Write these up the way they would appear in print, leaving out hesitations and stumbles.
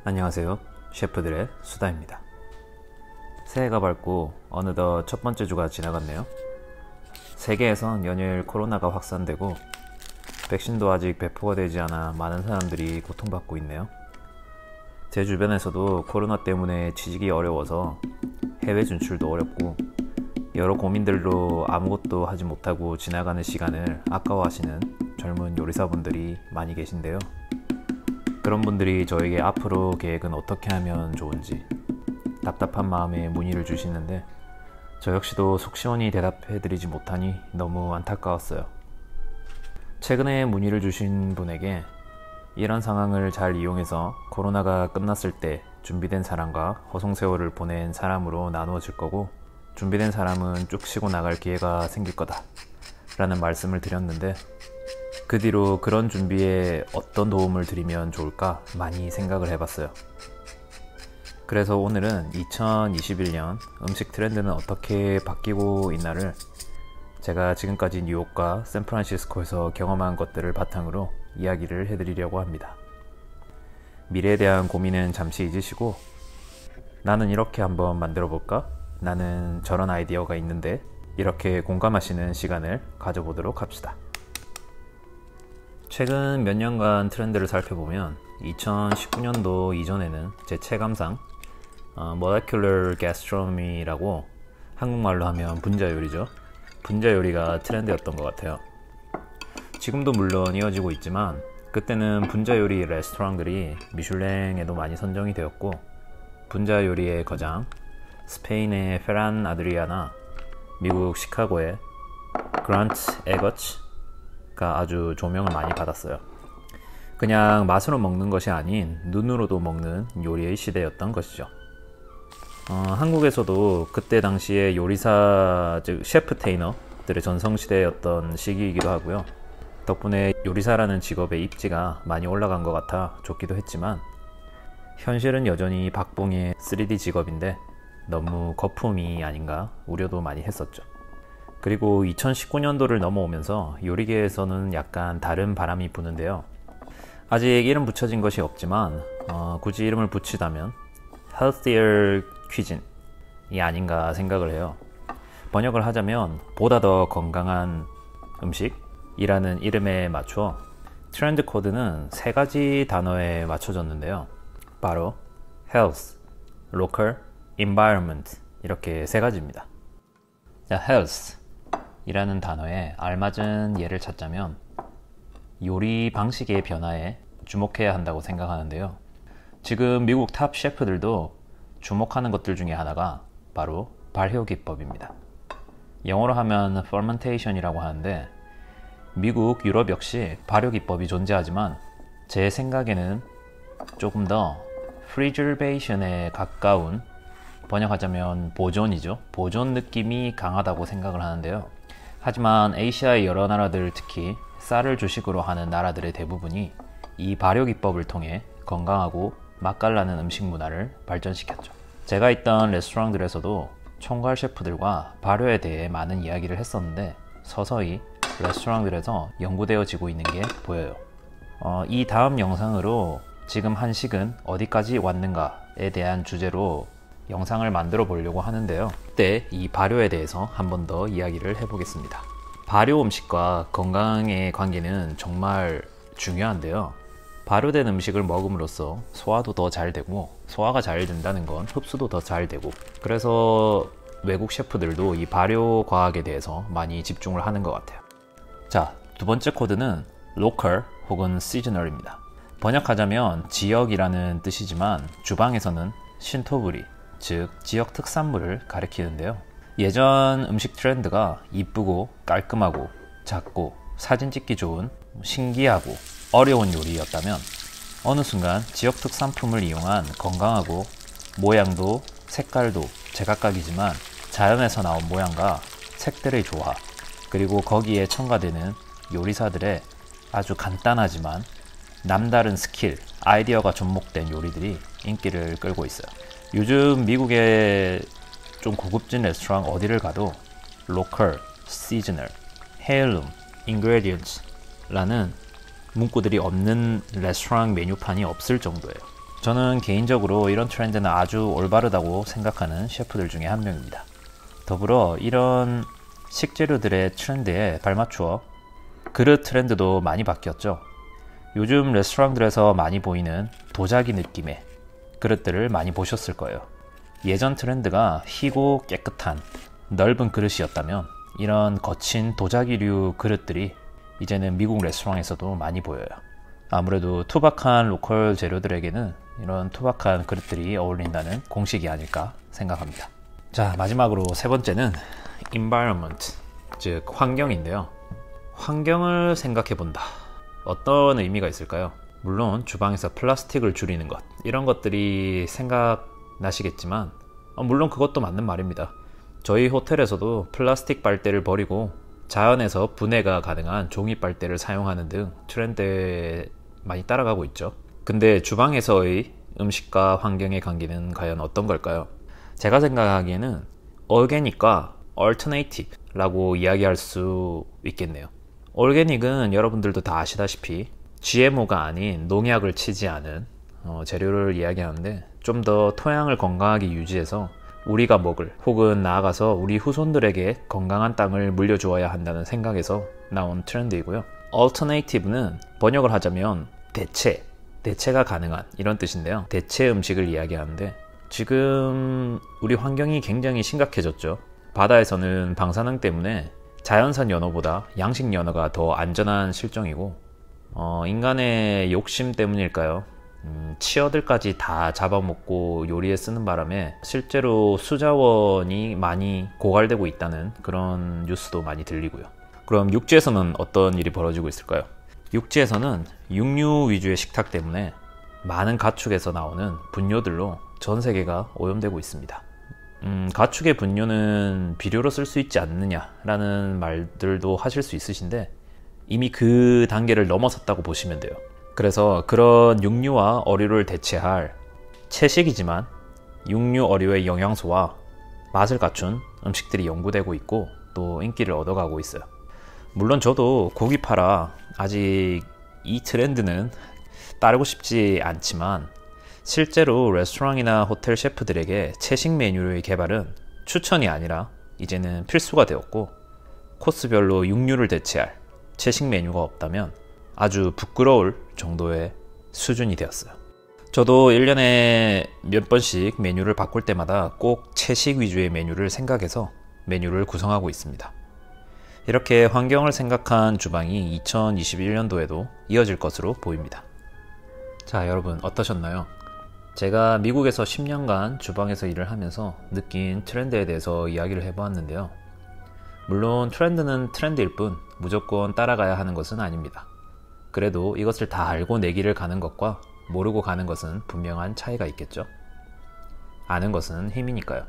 안녕하세요. 셰프들의 수다입니다. 새해가 밝고 어느덧 첫 번째 주가 지나갔네요. 세계에선 연일 코로나가 확산되고 백신도 아직 배포가 되지 않아 많은 사람들이 고통받고 있네요. 제 주변에서도 코로나 때문에 취직이 어려워서 해외 진출도 어렵고 여러 고민들로 아무것도 하지 못하고 지나가는 시간을 아까워하시는 젊은 요리사분들이 많이 계신데요. 그런 분들이 저에게 앞으로 계획은 어떻게 하면 좋은지 답답한 마음에 문의를 주시는데 저 역시도 속 시원히 대답해드리지 못하니 너무 안타까웠어요. 최근에 문의를 주신 분에게 이런 상황을 잘 이용해서 코로나가 끝났을 때 준비된 사람과 허송세월을 보낸 사람으로 나누어질 거고 준비된 사람은 쭉 치고 나갈 기회가 생길 거다 라는 말씀을 드렸는데 그 뒤로 그런 준비에 어떤 도움을 드리면 좋을까 많이 생각을 해봤어요. 그래서 오늘은 2021년 음식 트렌드는 어떻게 바뀌고 있나를 제가 지금까지 뉴욕과 샌프란시스코에서 경험한 것들을 바탕으로 이야기를 해드리려고 합니다. 미래에 대한 고민은 잠시 잊으시고 나는 이렇게 한번 만들어 볼까? 나는 저런 아이디어가 있는데 이렇게 공감하시는 시간을 가져보도록 합시다. 최근 몇 년간 트렌드를 살펴보면 2019년도 이전에는 제 체감상 Molecular Gastronomy라고 한국말로 하면 분자 요리죠. 분자 요리가 트렌드였던 것 같아요. 지금도 물론 이어지고 있지만 그때는 분자 요리 레스토랑들이 미슐랭에도 많이 선정이 되었고 분자 요리의 거장 스페인의 페란 아드리아나 미국 시카고의 그란트 에거츠가 아주 조명을 많이 받았어요. 그냥 맛으로 먹는 것이 아닌 눈으로도 먹는 요리의 시대였던 것이죠. 한국에서도 그때 당시에 요리사 즉 셰프 테이너들의 전성시대였던 시기이기도 하고요. 덕분에 요리사라는 직업의 입지가 많이 올라간 것 같아 좋기도 했지만 현실은 여전히 박봉의 3D 직업인데 너무 거품이 아닌가 우려도 많이 했었죠. 그리고 2019년도를 넘어오면서 요리계에서는 약간 다른 바람이 부는데요. 아직 이름 붙여진 것이 없지만 굳이 이름을 붙이자면 Healthier Cuisine이 아닌가 생각을 해요. 번역을 하자면 보다 더 건강한 음식이라는 이름에 맞춰 트렌드 코드는 세 가지 단어에 맞춰졌는데요. 바로 Health, Local, Environment 이렇게 세 가지입니다. 자, Health 이라는 단어에 알맞은 예를 찾자면 요리 방식의 변화에 주목해야 한다고 생각하는데요. 지금 미국 탑 셰프들도 주목하는 것들 중에 하나가 바로 발효 기법입니다. 영어로 하면 fermentation이라고 하는데 미국, 유럽 역시 발효 기법이 존재하지만 제 생각에는 조금 더 preservation에 가까운 번역하자면 보존이죠. 보존 느낌이 강하다고 생각을 하는데요. 하지만 아시아의 여러 나라들 특히 쌀을 주식으로 하는 나라들의 대부분이 이 발효 기법을 통해 건강하고 맛깔나는 음식 문화를 발전시켰죠. 제가 있던 레스토랑들에서도 총괄 셰프들과 발효에 대해 많은 이야기를 했었는데 서서히 레스토랑들에서 연구되어지고 있는 게 보여요. 이 다음 영상으로 지금 한식은 어디까지 왔는가에 대한 주제로 영상을 만들어 보려고 하는데요. 그때 이 발효에 대해서 한 번 더 이야기를 해보겠습니다. 발효 음식과 건강의 관계는 정말 중요한데요. 발효된 음식을 먹음으로써 소화도 더 잘 되고 소화가 잘 된다는 건 흡수도 더 잘 되고 그래서 외국 셰프들도 이 발효 과학에 대해서 많이 집중을 하는 것 같아요. 자, 두 번째 코드는 Local 혹은 Seasonal입니다. 번역하자면 지역이라는 뜻이지만 주방에서는 신토부리 즉 지역 특산물을 가리키는데요. 예전 음식 트렌드가 이쁘고 깔끔하고 작고 사진 찍기 좋은 신기하고 어려운 요리였다면 어느 순간 지역 특산품을 이용한 건강하고 모양도 색깔도 제각각이지만 자연에서 나온 모양과 색들의 조화 그리고 거기에 첨가되는 요리사들의 아주 간단하지만 남다른 스킬, 아이디어가 접목된 요리들이 인기를 끌고 있어요. 요즘 미국의 좀 고급진 레스토랑 어디를 가도 Local, Seasonal, Heirloom, Ingredients 라는 문구들이 없는 레스토랑 메뉴판이 없을 정도예요. 저는 개인적으로 이런 트렌드는 아주 올바르다고 생각하는 셰프들 중에 한 명입니다. 더불어 이런 식재료들의 트렌드에 발맞추어 그릇 트렌드도 많이 바뀌었죠. 요즘 레스토랑들에서 많이 보이는 도자기 느낌의 그릇들을 많이 보셨을 거예요. 예전 트렌드가 희고 깨끗한 넓은 그릇이었다면 이런 거친 도자기류 그릇들이 이제는 미국 레스토랑에서도 많이 보여요. 아무래도 투박한 로컬 재료들에게는 이런 투박한 그릇들이 어울린다는 공식이 아닐까 생각합니다. 자, 마지막으로 세 번째는 environment, 즉 환경인데요. 환경을 생각해 본다. 어떤 의미가 있을까요? 물론 주방에서 플라스틱을 줄이는 것, 이런 것들이 생각나시겠지만 물론 그것도 맞는 말입니다. 저희 호텔에서도 플라스틱 빨대를 버리고 자연에서 분해가 가능한 종이 빨대를 사용하는 등 트렌드에 많이 따라가고 있죠. 근데 주방에서의 음식과 환경의 관계는 과연 어떤 걸까요? 제가 생각하기에는 얼게닉과 얼터네이티브라고 이야기할 수 있겠네요. 얼게닉은 여러분들도 다 아시다시피 GMO가 아닌 농약을 치지 않은 재료를 이야기하는데, 좀 더 토양을 건강하게 유지해서 우리가 먹을, 혹은 나아가서 우리 후손들에게 건강한 땅을 물려주어야 한다는 생각에서 나온 트렌드이고요. Alternative는 번역을 하자면 대체가 가능한, 이런 뜻인데요. 대체 음식을 이야기하는데, 지금 우리 환경이 굉장히 심각해졌죠. 바다에서는 방사능 때문에 자연산 연어보다 양식 연어가 더 안전한 실정이고, 인간의 욕심 때문일까요? 치어들까지 다 잡아먹고 요리에 쓰는 바람에 실제로 수자원이 많이 고갈되고 있다는 그런 뉴스도 많이 들리고요. 그럼 육지에서는 어떤 일이 벌어지고 있을까요? 육지에서는 육류 위주의 식탁 때문에 많은 가축에서 나오는 분뇨들로 전 세계가 오염되고 있습니다. 가축의 분뇨는 비료로 쓸 수 있지 않느냐라는 말들도 하실 수 있으신데, 이미 그 단계를 넘어섰다고 보시면 돼요. 그래서 그런 육류와 어류를 대체할 채식이지만 육류 어류의 영양소와 맛을 갖춘 음식들이 연구되고 있고 또 인기를 얻어가고 있어요. 물론 저도 고기 팔아 아직 이 트렌드는 따르고 싶지 않지만, 실제로 레스토랑이나 호텔 셰프들에게 채식 메뉴의 개발은 추천이 아니라 이제는 필수가 되었고, 코스별로 육류를 대체할 채식 메뉴가 없다면 아주 부끄러울 정도의 수준이 되었어요. 저도 1년에 몇 번씩 메뉴를 바꿀 때마다 꼭 채식 위주의 메뉴를 생각해서 메뉴를 구성하고 있습니다. 이렇게 환경을 생각한 주방이 2021년도에도 이어질 것으로 보입니다. 자, 여러분 어떠셨나요? 제가 미국에서 10년간 주방에서 일을 하면서 느낀 트렌드에 대해서 이야기를 해보았는데요. 물론 트렌드는 트렌드일 뿐 무조건 따라가야 하는 것은 아닙니다. 그래도 이것을 다 알고 내 길을 가는 것과 모르고 가는 것은 분명한 차이가 있겠죠. 아는 것은 힘이니까요.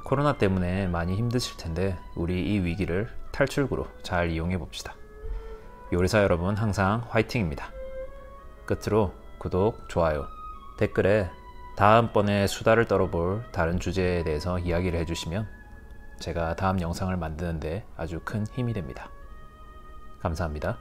코로나 때문에 많이 힘드실 텐데 우리 이 위기를 탈출구로 잘 이용해 봅시다. 요리사 여러분 항상 화이팅입니다. 끝으로 구독, 좋아요, 댓글에 다음번에 수다를 떨어볼 다른 주제에 대해서 이야기를 해주시면 제가 다음 영상을 만드는데 아주 큰 힘이 됩니다. 감사합니다.